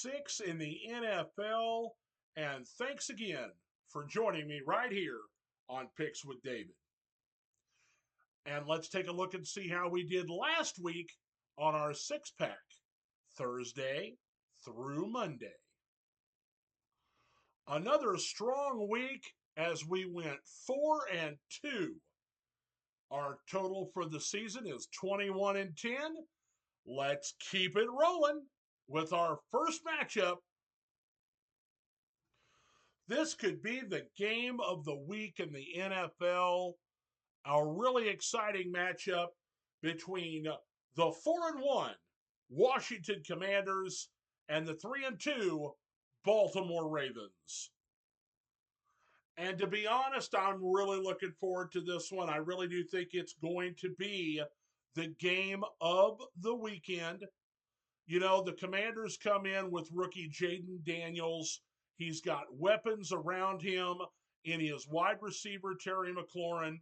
6 in the NFL. And thanks again for joining me right here on Picks with David. And let's take a look and see how we did last week on our six pack, Thursday through Monday. Another strong week as we went 4-2. Our total for the season is 21-10. Let's keep it rolling with our first matchup. This could be the game of the week in the NFL. A really exciting matchup between the 4-1 Washington Commanders and the 3-2 Baltimore Ravens. And to be honest, I'm really looking forward to this one. I really do think it's going to be the game of the weekend. You know, the Commanders come in with rookie Jaden Daniels. He's got weapons around him in his wide receiver, Terry McLaurin,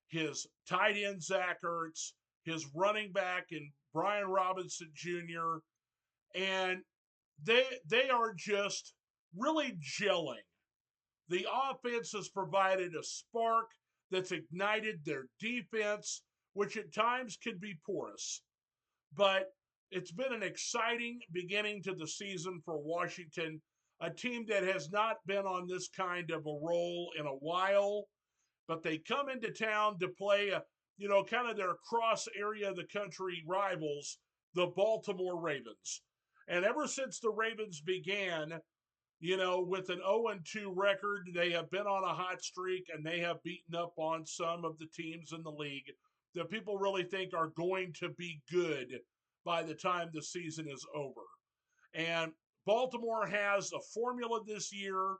his tight end, Zach Ertz, his running back, and Brian Robinson Jr., and they are just really gelling. The offense has provided a spark that's ignited their defense, which at times can be porous. But it's been an exciting beginning to the season for Washington, a team that has not been on this kind of a roll in a while. But they come into town to play, kind of their cross area of the country rivals, the Baltimore Ravens. And ever since the Ravens began, with an 0-2 record, they have been on a hot streak and they have beaten up on some of the teams in the league that people really think are going to be good by the time the season is over. And Baltimore has a formula this year,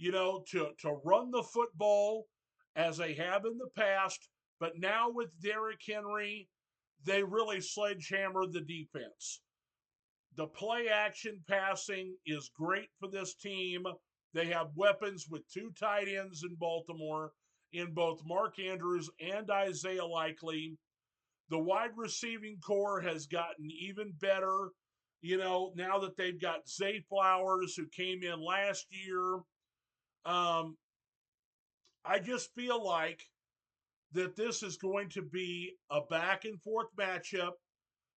to run the football as they have in the past. But now with Derrick Henry, they really sledgehammer the defense. The play action passing is great for this team. They have weapons with two tight ends in Baltimore, in both Mark Andrews and Isaiah Likely. The wide receiving core has gotten even better, now that they've got Zay Flowers, who came in last year. I just feel like that this is going to be a back and forth matchup,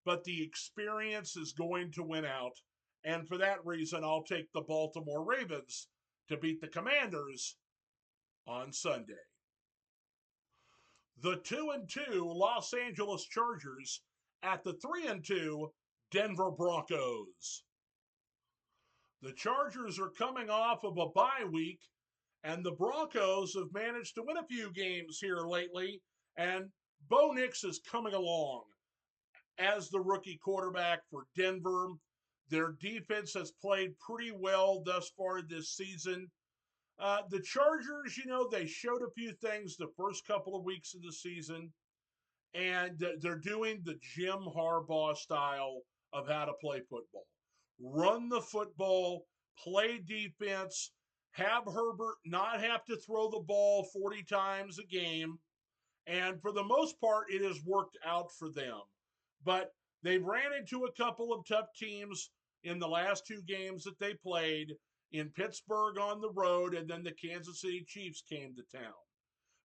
but the experience is going to win out. And for that reason, I'll take the Baltimore Ravens to beat the Commanders on Sunday. The 2-2 Los Angeles Chargers at the 3-2 Denver Broncos. The Chargers are coming off of a bye week, and the Broncos have managed to win a few games here lately, and Bo Nix is coming along as the rookie quarterback for Denver. Their defense has played pretty well thus far this season. The Chargers, they showed a few things the first couple of weeks of the season, and they're doing the Jim Harbaugh style of how to play football. Run the football, play defense, have Herbert not have to throw the ball 40 times a game. And for the most part, it has worked out for them. But they've ran into a couple of tough teams in the last two games that they played, in Pittsburgh on the road, and then the Kansas City Chiefs came to town.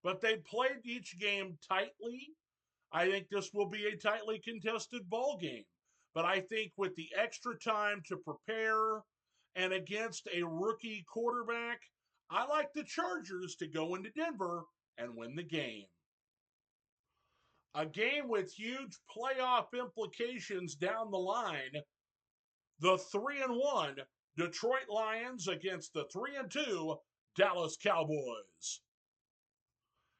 But they played each game tightly. I think this will be a tightly contested ball game. But I think with the extra time to prepare and against a rookie quarterback, I like the Chargers to go into Denver and win the game. A game with huge playoff implications down the line. The 3-1 Detroit Lions against the 3-2 Dallas Cowboys.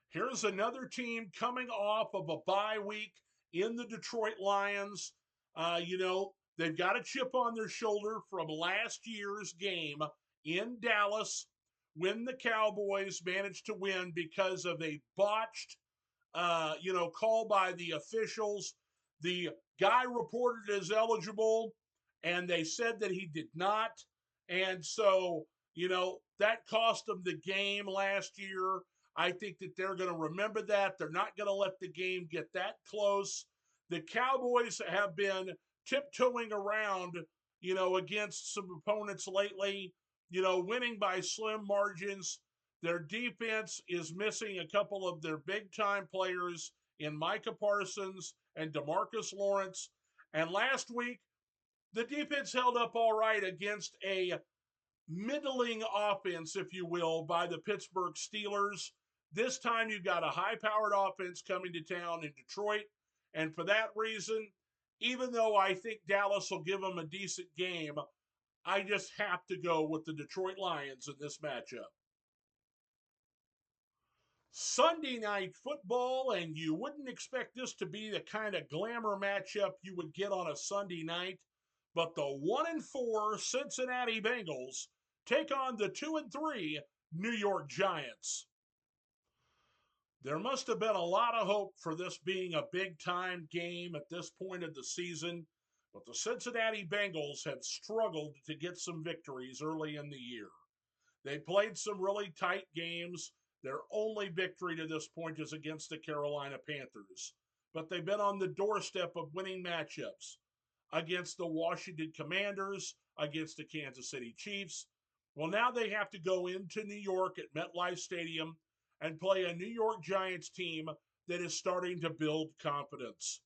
Here's another team coming off of a bye week in the Detroit Lions. They've got a chip on their shoulder from last year's game in Dallas when the Cowboys managed to win because of a botched call by the officials. The guy reported as eligible, and they said that he did not. And so, that cost them the game last year. I think that they're going to remember that. They're not going to let the game get that close. The Cowboys have been tiptoeing around, against some opponents lately, winning by slim margins. Their defense is missing a couple of their big time players in Micah Parsons and DeMarcus Lawrence. And last week, the defense held up all right against a middling offense, if you will, by the Pittsburgh Steelers. This time you've got a high powered offense coming to town in Detroit. And for that reason, even though I think Dallas will give them a decent game, I just have to go with the Detroit Lions in this matchup. Sunday night football, and you wouldn't expect this to be the kind of glamour matchup you would get on a Sunday night, but the 1-4 Cincinnati Bengals take on the 2-3 New York Giants. There must have been a lot of hope for this being a big time game at this point of the season, but the Cincinnati Bengals have struggled to get some victories early in the year. They played some really tight games. Their only victory to this point is against the Carolina Panthers, but they've been on the doorstep of winning matchups against the Washington Commanders, against the Kansas City Chiefs. Well, now they have to go into New York at MetLife Stadium and play a New York Giants team that is starting to build confidence.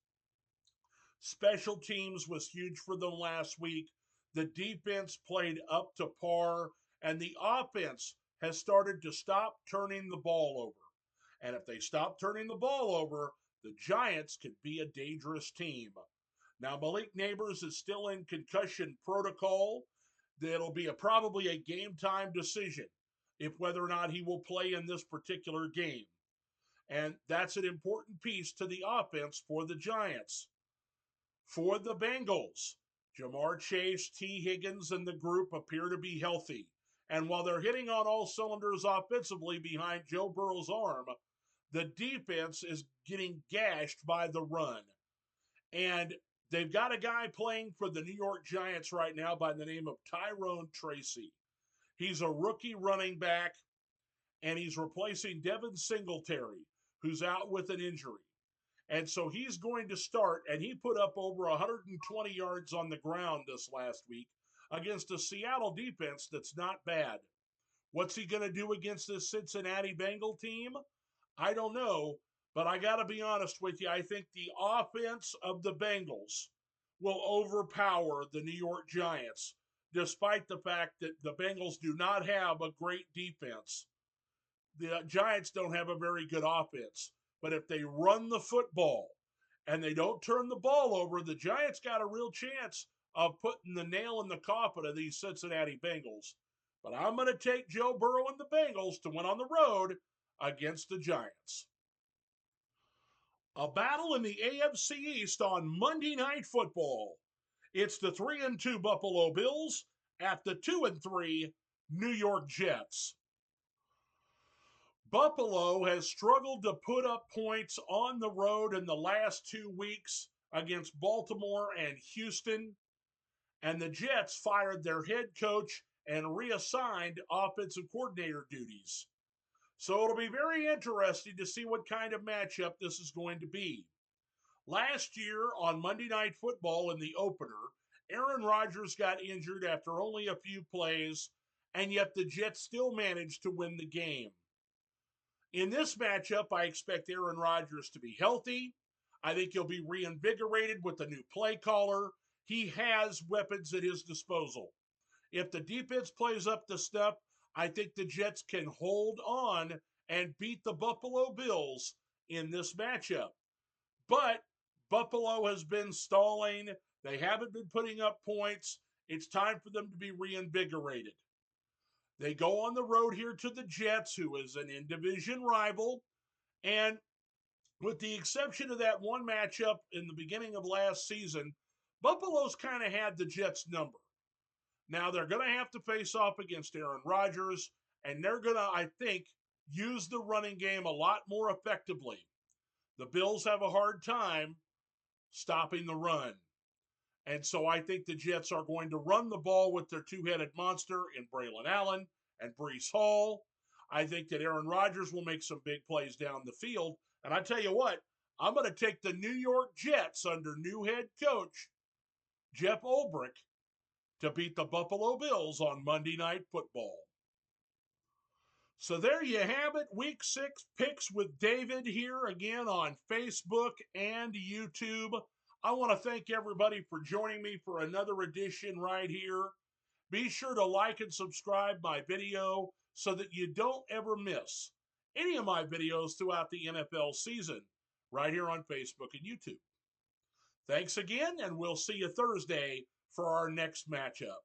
Special teams was huge for them last week. The defense played up to par, and the offense has started to stop turning the ball over. And if they stop turning the ball over, the Giants could be a dangerous team. Now, Malik Neighbors is still in concussion protocol. That'll be probably a game time decision if whether or not he will play in this particular game. And that's an important piece to the offense for the Giants. For the Bengals, Jamar Chase, T. Higgins, and the group appear to be healthy. And while they're hitting on all cylinders offensively behind Joe Burrow's arm, the defense is getting gashed by the run. And they've got a guy playing for the New York Giants right now by the name of Tyrone Tracy. He's a rookie running back, and he's replacing Devin Singletary, who's out with an injury. And so he's going to start, and he put up over 120 yards on the ground this last week against a Seattle defense that's not bad. What's he going to do against this Cincinnati Bengal team? I don't know, but I got to be honest with you. I think the offense of the Bengals will overpower the New York Giants, despite the fact that the Bengals do not have a great defense. The Giants don't have a very good offense. But if they run the football and they don't turn the ball over, the Giants got a real chance of putting the nail in the coffin of these Cincinnati Bengals. But I'm going to take Joe Burrow and the Bengals to win on the road against the Giants. A battle in the AFC East on Monday Night Football. It's the 3-2 Buffalo Bills at the 2-3 New York Jets. Buffalo has struggled to put up points on the road in the last 2 weeks against Baltimore and Houston, and the Jets fired their head coach and reassigned offensive coordinator duties. So it'll be very interesting to see what kind of matchup this is going to be. Last year on Monday Night Football in the opener, Aaron Rodgers got injured after only a few plays, and yet the Jets still managed to win the game. In this matchup, I expect Aaron Rodgers to be healthy. I think he'll be reinvigorated with the new play caller. He has weapons at his disposal. If the defense plays up the stuff, I think the Jets can hold on and beat the Buffalo Bills in this matchup. But Buffalo has been stalling. They haven't been putting up points. It's time for them to be reinvigorated. They go on the road here to the Jets, who is an in-division rival. And with the exception of that one matchup in the beginning of last season, Buffalo's kind of had the Jets' number. Now they're going to have to face off against Aaron Rodgers, and they're going to, I think, use the running game a lot more effectively. The Bills have a hard time stopping the run. And so I think the Jets are going to run the ball with their two-headed monster in Braylon Allen and Breece Hall. I think that Aaron Rodgers will make some big plays down the field. And I tell you what, I'm going to take the New York Jets under new head coach Jeff Ulbrich to beat the Buffalo Bills on Monday Night Football. So there you have it, Week 6 Picks with David here again on Facebook and YouTube. I want to thank everybody for joining me for another edition right here. Be sure to like and subscribe my video so that you don't ever miss any of my videos throughout the NFL season right here on Facebook and YouTube. Thanks again, and we'll see you Thursday for our next matchup.